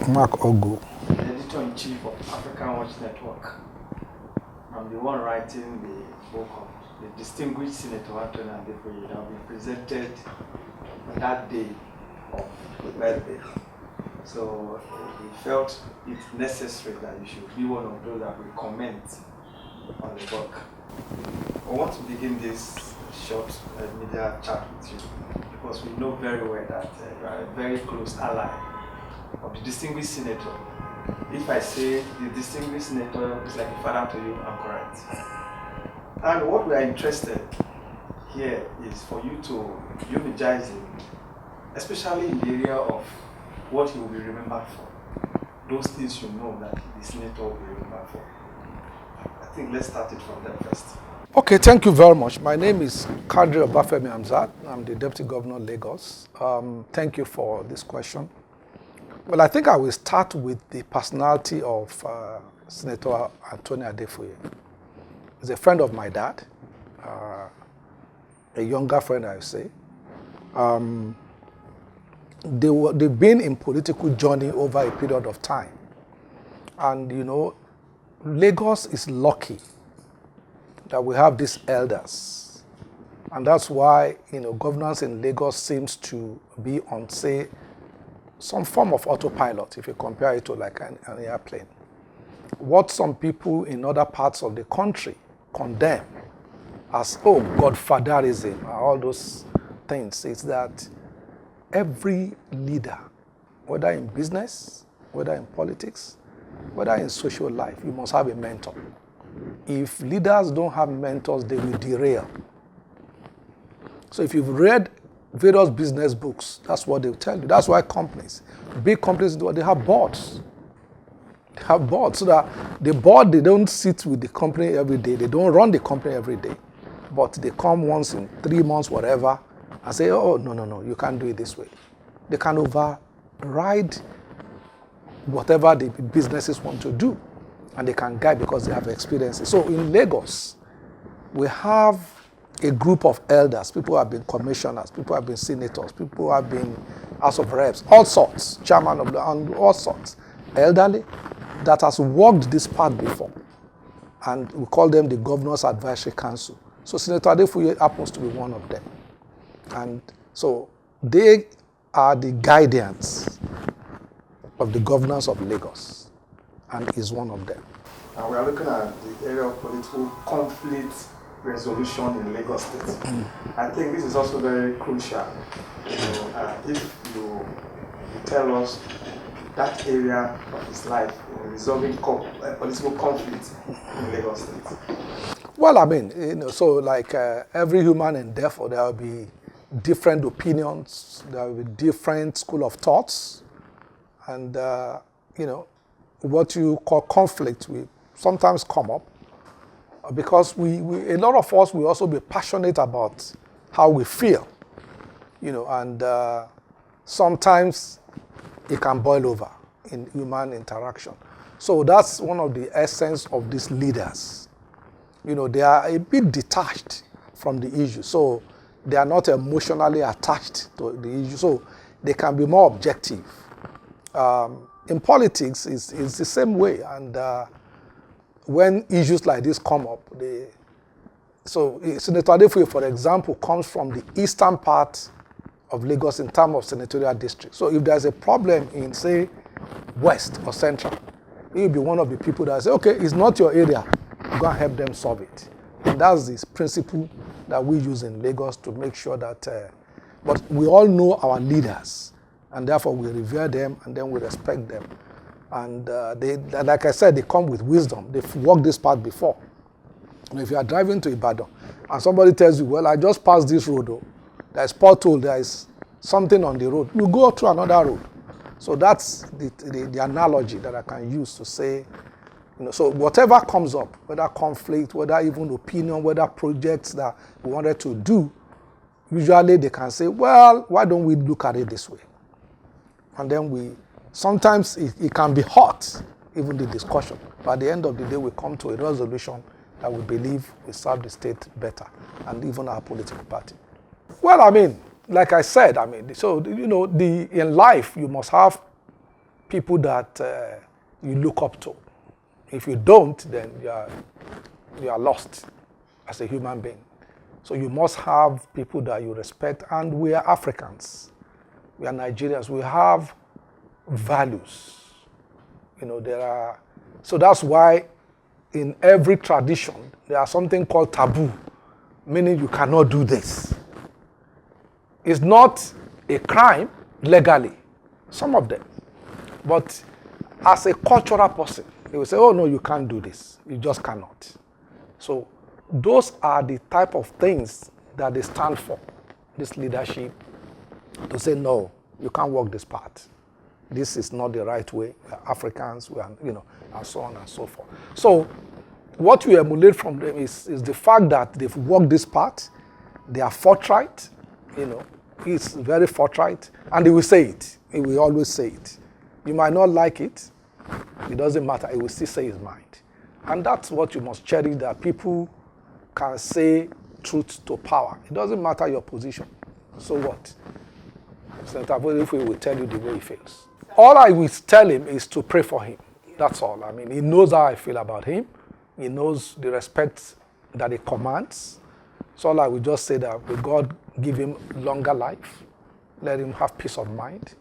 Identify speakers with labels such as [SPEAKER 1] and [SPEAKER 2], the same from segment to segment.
[SPEAKER 1] Mark Ogu.
[SPEAKER 2] Editor-in-Chief of African Watch Network. I'm the one writing the book of the distinguished Senator Adefuye that will be presented on that day of the birthday. So we felt it necessary that you should be one of those that will comment on the book. I want to begin this short media chat with you because we know very well that you are a very close ally of the distinguished senator. If I say the distinguished senator is like a father to you, I'm correct. And what we are interested here is for you to eulogize him, especially in the area of what he will be remembered for. Those things you know that the senator will be remembered for. I think let's start it from there first.
[SPEAKER 1] Okay, thank you very much. My name is Obasa Hamzat. I'm the Deputy Governor of Lagos. Thank you for this question. Well, I think I will start with the personality of Senator Adefuye. He's a friend of my dad, a younger friend, I would say. They've been in political journey over a period of time. And, you know, Lagos is lucky that we have these elders. And that's why, you know, governance in Lagos seems to be on, say, some form of autopilot, if you compare it to like an airplane. What some people in other parts of the country condemn as, oh, godfatherism, and all those things, is that every leader, whether in business, whether in politics, whether in social life, you must have a mentor. If leaders don't have mentors, they will derail. So if you've read various business books, that's what they'll tell you. That's why companies, big companies, they have boards. They have boards so that the board, they don't sit with the company every day. They don't run the company every day. But they come once in 3 months, whatever, and say, oh, no, you can't do it this way. They can override whatever the businesses want to do. And they can guide because they have experiences. So in Lagos, we have a group of elders. People have been commissioners, people have been senators, people have been House of Reps, all sorts, chairman of the, and all sorts, elderly, that has walked this path before. And we call them the Governor's Advisory Council. So Senator Adefuye happens to be one of them. And so they are the guardians of the governance of Lagos, and is one of them.
[SPEAKER 2] And we are looking at the area of political conflict resolution in Lagos State. I think this is also very crucial. You know, if you tell us that area of his life in resolving political conflict in Lagos State.
[SPEAKER 1] Well, I mean, you know, so like every human endeavor, there will be different opinions, there will be different school of thoughts, and you know, what you call conflict will sometimes come up because a lot of us will also be passionate about how we feel, you know, and sometimes it can boil over in human interaction. So that's one of the essence of these leaders. You know, they are a bit detached from the issue, so they are not emotionally attached to the issue, so they can be more objective. In politics, it's the same way, and when issues like this come up, so Senator Adefuye, for example, comes from the eastern part of Lagos in terms of senatorial district. So if there's a problem in, say, west or central, he'll be one of the people that say, okay, it's not your area, go and help them solve it. And that's this principle that we use in Lagos to make sure that, but we all know our leaders, and therefore we revere them and then we respect them. And they, like I said, they come with wisdom. They've walked this path before. And if you are driving to Ibadan and somebody tells you, well, I just passed this road, oh, there's pothole, there is something on the road, you go through another road. So that's the analogy that I can use to say, you know, so whatever comes up, whether conflict, whether even opinion, whether projects that we wanted to do, usually they can say, well, why don't we look at it this way? And then sometimes it can be hot, even the discussion. But at the end of the day, we come to a resolution that we believe will serve the state better, and even our political party. Well, I mean, like I said, I mean, so, you know, in life, you must have people that you look up to. If you don't, then you are lost as a human being. So you must have people that you respect, and we are Africans. We are Nigerians. We have values. So that's why in every tradition, there are something called taboo, meaning you cannot do this. It's not a crime legally, some of them. But as a cultural person, they will say, oh no, you can't do this. You just cannot. So those are the type of things that they stand for, this leadership, to say, no, you can't walk this path. This is not the right way. We are Africans, we are, and so on and so forth. So what we emulate from them is the fact that they've walked this path, they are forthright, it's very forthright, and they will say it. He will always say it. You might not like it. It doesn't matter. He will still say his mind. And that's what you must cherish, that people can say truth to power. It doesn't matter your position. So what? Senator Adefuye will tell you the way he feels. All I will tell him is to pray for him. That's all. I mean, he knows how I feel about him. He knows the respect that he commands. So all I will just say that may God give him longer life, let him have peace of mind,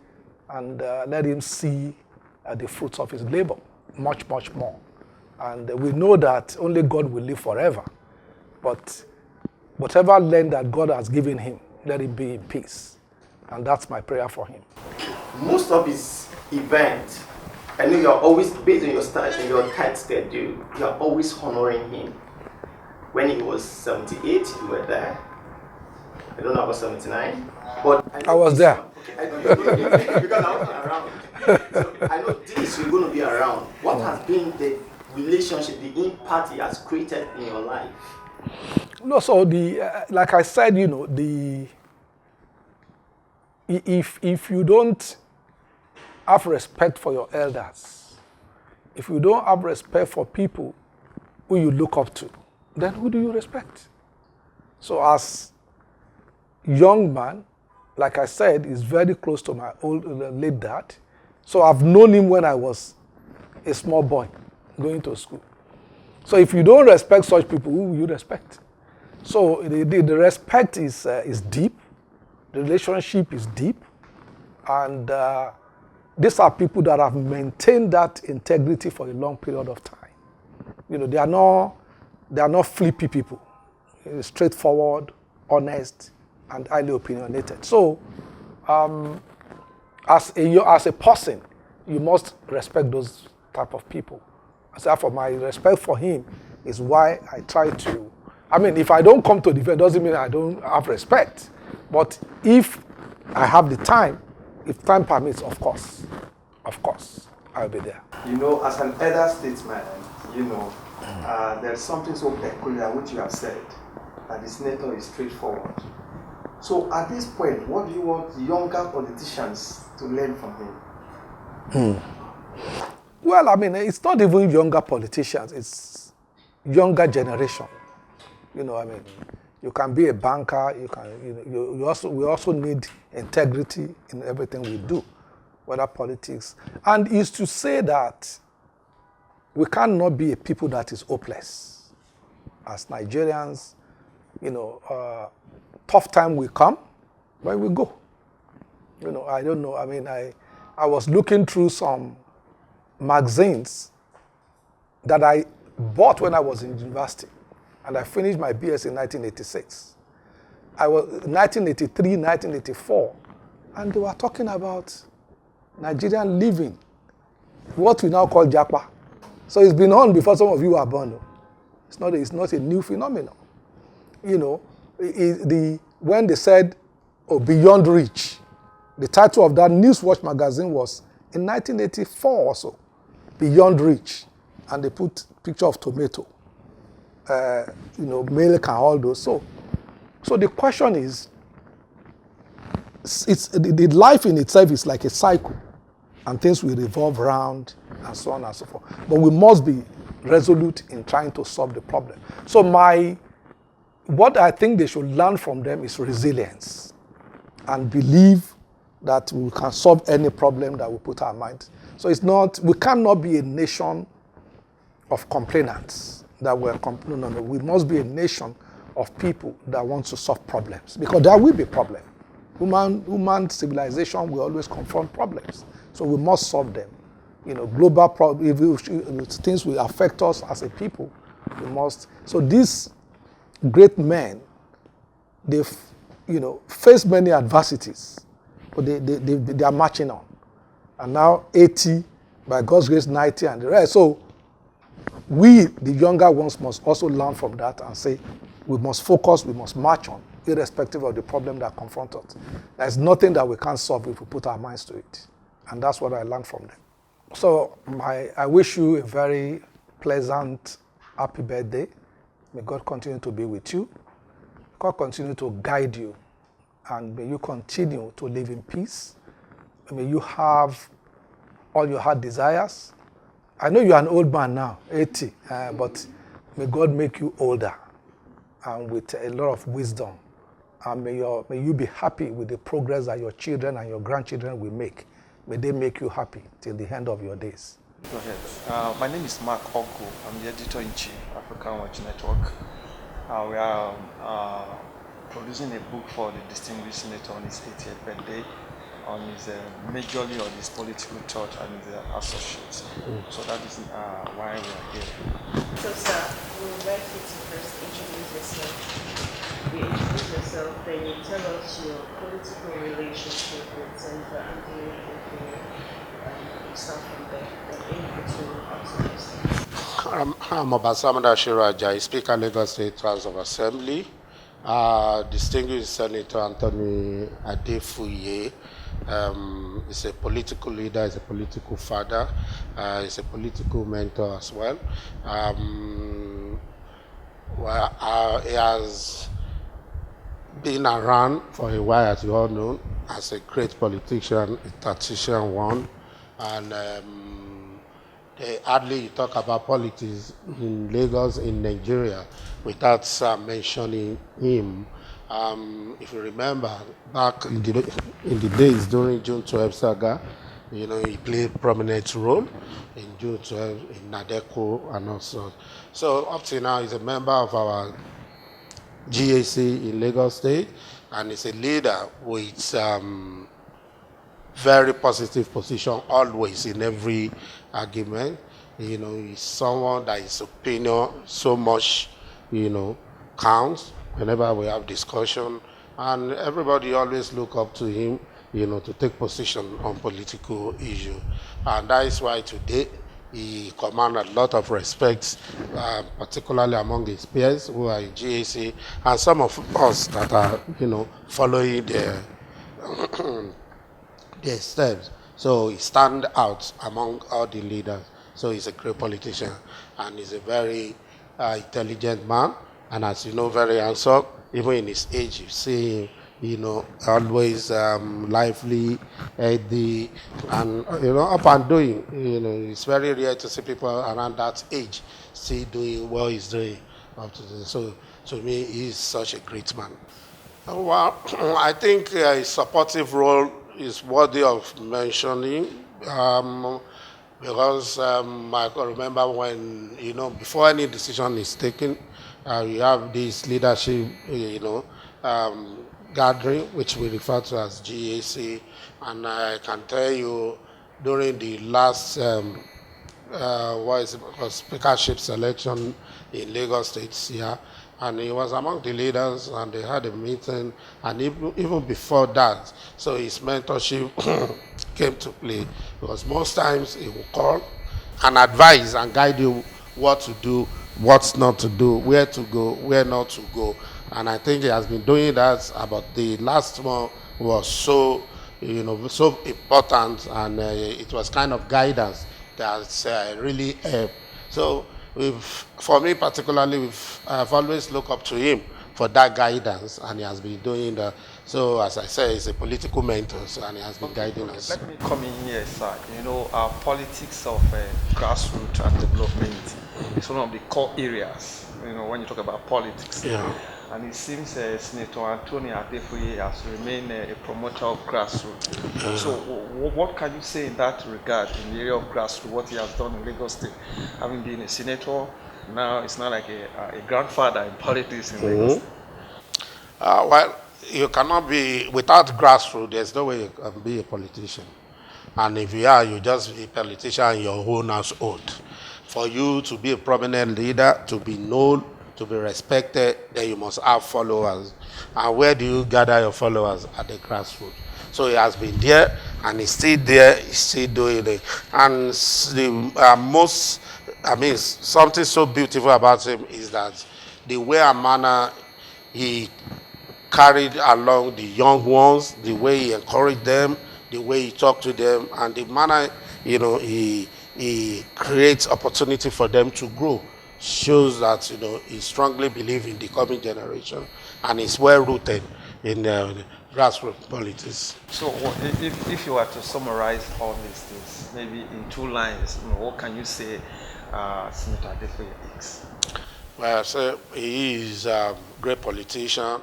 [SPEAKER 1] and let him see the fruits of his labor much, much more. And we know that only God will live forever. But whatever land that God has given him, let it be in peace. And that's my prayer for him.
[SPEAKER 3] Most of his events, I know you're always, based on your start and your tight schedule, you're always honoring him. When he was 78, you were there. I don't know about 79, but
[SPEAKER 1] I was there.
[SPEAKER 3] Okay, I know you're going to be there because I wasn't around. So I know this, you're going to be around. What has been the relationship, the impact he has created in your life?
[SPEAKER 1] No, so like I said, if you don't have respect for your elders, if you don't have respect for people who you look up to, then who do you respect? So as young man, like I said, is very close to my late dad. So I've known him when I was a small boy going to school. So if you don't respect such people, who will you respect? So the respect is deep. The relationship is deep. And these are people that have maintained that integrity for a long period of time. They are not flippy people. Straightforward, honest, and highly opinionated. So, as a person, you must respect those type of people. So for my respect for him is why I try to. I mean, if I don't come to the event, doesn't mean I don't have respect. But if I have the time, if time permits, of course, I'll be there.
[SPEAKER 2] As an elder statesman, there's something so peculiar which you have said, that the senator is straightforward. So at this point, what do you want younger politicians to learn from him?
[SPEAKER 1] Well, I mean, it's not even younger politicians, it's younger generation. You can be a banker, we also need integrity in everything we do, whether politics. And it's to say that we cannot be a people that is hopeless. As Nigerians, tough time will come, but we go. I don't know. I mean, I was looking through some magazines that I bought when I was in university, and I finished my BS in 1986. I was 1983, 1984, and they were talking about Nigerian living, what we now call Japa. So it's been on before some of you were born. It's not a new phenomenon. When they said, Beyond Reach, the title of that Newswatch magazine was in 1984 or so, Beyond Reach, and they put picture of tomato, milk and all those. So the question is, the life in itself is like a cycle, and things will revolve around, and so on and so forth. But we must be resolute in trying to solve the problem. So what I think they should learn from them is resilience, and believe that we can solve any problem that we put our mind. So it's not, we cannot be a nation of complainants that no. We must be a nation of people that want to solve problems, because there will be problems. Human civilization will always confront problems. So we must solve them. Global problems, if things will affect us as a people, we must. So these great men, they've, faced many adversities, but they are marching on. And now 80, by God's grace, 90 and the rest. So we, the younger ones, must also learn from that and say, we must focus, we must march on, irrespective of the problem that confronts us. There's nothing that we can't solve if we put our minds to it. And that's what I learned from them. So I wish you a very pleasant, happy birthday. May God continue to be with you. God continue to guide you. And may you continue to live in peace. May you have all your heart desires. I know you're an old man now, 80, but may God make you older and with a lot of wisdom. And may you be happy with the progress that your children and your grandchildren will make. May they make you happy till the end of your days.
[SPEAKER 2] Go ahead. My name is Mark Oggo. I'm the editor-in-chief, African Watch Network. We are producing a book for the distinguished senator on his 80th birthday, on his majorly on his political thought and his associates. So that is why we are here.
[SPEAKER 4] So, sir, we would like you to first introduce yourself. You introduce yourself, then you tell us your political relationship with Senator Anthony Adefuye. You start from there, then in between
[SPEAKER 5] I'm Obasa, I Speaker, Lagos State House of Assembly. Distinguished Senator Anthony Adefuye is a political leader, is a political father, is a political mentor as well. He has been around for a while, as you all know, as a great politician, a tactician one, and hardly you talk about politics in Lagos, in Nigeria, without mentioning him. If you remember, back in the days during June 12 saga, he played a prominent role in June 12, in Nadeko and also. So up to now, he's a member of our GAC in Lagos State, and he's a leader with very positive position always in every argument. He's someone that his opinion so much, counts whenever we have discussion, and everybody always look up to him, to take position on political issue. And that is why today he commands a lot of respect, particularly among his peers who are in GAC, and some of us that are, following their steps. So he stands out among all the leaders. So he's a great politician, and he's a very intelligent man, and as you know, very handsome. Even in his age, you see him, always lively, healthy, and up and doing. It's very rare to see people around that age still doing what he's doing up to this. So to me, he's such a great man. Well, I think his supportive role is worthy of mentioning. Because I can remember when, before any decision is taken, you have this leadership, gathering, which we refer to as GAC. And I can tell you, during the last speakership selection in Lagos State here, and he was among the leaders, and they had a meeting, and even before that, so his mentorship came to play, because most times he will call and advise and guide you what to do, what not to do, where to go, where not to go. And I think he has been doing that. About the last one was so important, and it was kind of guidance that really helped. So for me particularly, I've always looked up to him for that guidance, and he has been doing that. So as I say, he's a political mentor, so, and he has been guiding us.
[SPEAKER 2] Let me come in here, sir. You know, our politics of grassroots and development is one of the core areas, you know, when you talk about politics.
[SPEAKER 5] Yeah.
[SPEAKER 2] And it seems Senator Anthony Adefuye has remained a promoter of grassroots. So what can you say in that regard, in the area of grassroots, what he has done in Lagos State? Having been a senator, now it's not like a grandfather in politics in Lagos State.
[SPEAKER 5] Well, you cannot be, without grassroots, there's no way you can be a politician. And if you are, you just be a politician in your own household. For you to be a prominent leader, to be known, to be respected, then you must have followers. And where do you gather your followers? At the grassroots. So he has been there, and he's still there, he's still doing it. And something so beautiful about him is that the way and manner he carried along the young ones, the way he encouraged them, the way he talked to them, and the manner, you know, he creates opportunity for them to grow, shows that, you know, he strongly believes in the coming generation and is well rooted in grassroots politics.
[SPEAKER 2] So if you were to summarize all these things, maybe in 2 lines, you know, what can you say Senator Adefuye is?
[SPEAKER 5] Well, so he is a great politician.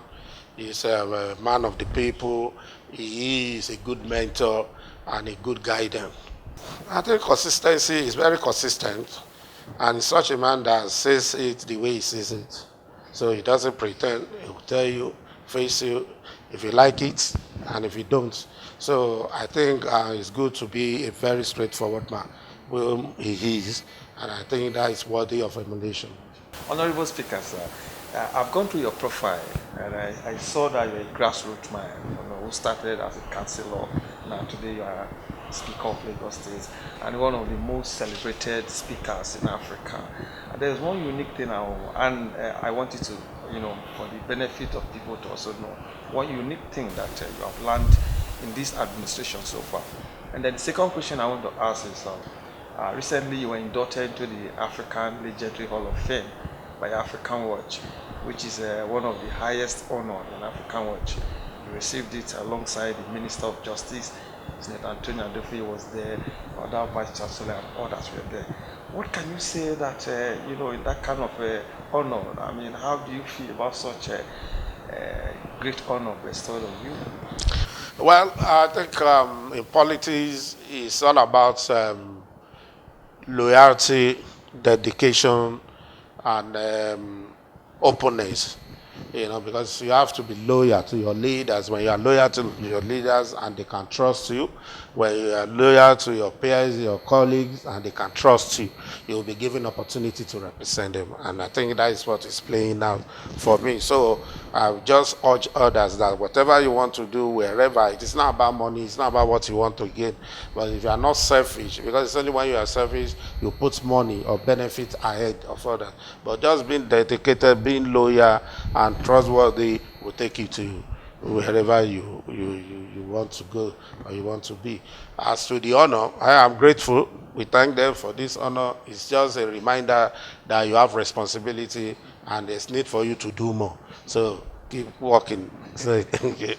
[SPEAKER 5] He's a man of the people. He is a good mentor and a good guidance. I think consistency is very consistent, and he's such a man that says it the way he says it. So he doesn't pretend. He will tell you, face you, if you like it, and if you don't. So I think it's good to be a very straightforward man. Well, he is, and I think that is worthy of emulation.
[SPEAKER 2] Honorable Speaker, sir, I've gone through your profile, and I saw that you're a grassroots man, you know, who started as a councillor. Now today you are Speaker of Lagos State and one of the most celebrated speakers in Africa. And there's one unique thing, I wanted to, you know, for the benefit of people to also know, one unique thing that you have learned in this administration so far. And then the second question I want to ask is, recently you were inducted into the African Legendary Hall of Fame by African Watch, which is one of the highest honors in African Watch. You received it alongside the Minister of Justice, Senator Anthony Adefuye was there, other Vice Chancellor and others were there. What can you say that, you know, in that kind of honor, I mean, how do you feel about such a great honor bestowed on you?
[SPEAKER 5] Well, I think in politics, it's all about loyalty, dedication, and openness. You know, because you have to be loyal to your leaders. When you are loyal to your leaders and they can trust you, when you are loyal to your peers, your colleagues, and they can trust you, you will be given opportunity to represent them. And I think that is what is playing out for me. So I just urge others that whatever you want to do, wherever, it is not about money, it's not about what you want to gain. But if you are not selfish, because it's only when you are selfish, you put money or benefit ahead of others. But just being dedicated, being loyal, and trustworthy will take you to wherever you want to go or you want to be. As to the honor, I am grateful. We thank them for this honor. It's just a reminder that you have responsibility and there's need for you to do more. So keep working. Okay,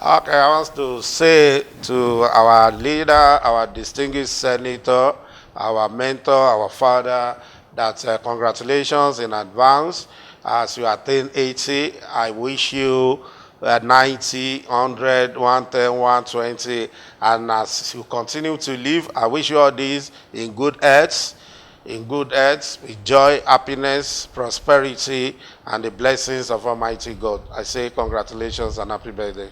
[SPEAKER 5] I want to say to our leader, our distinguished senator, our mentor, our father, that congratulations in advance. As you attain 80, I wish you 90, 100, 110, 120, and as you continue to live, I wish you all these in good health, with joy, happiness, prosperity, and the blessings of Almighty God. I say congratulations and happy birthday.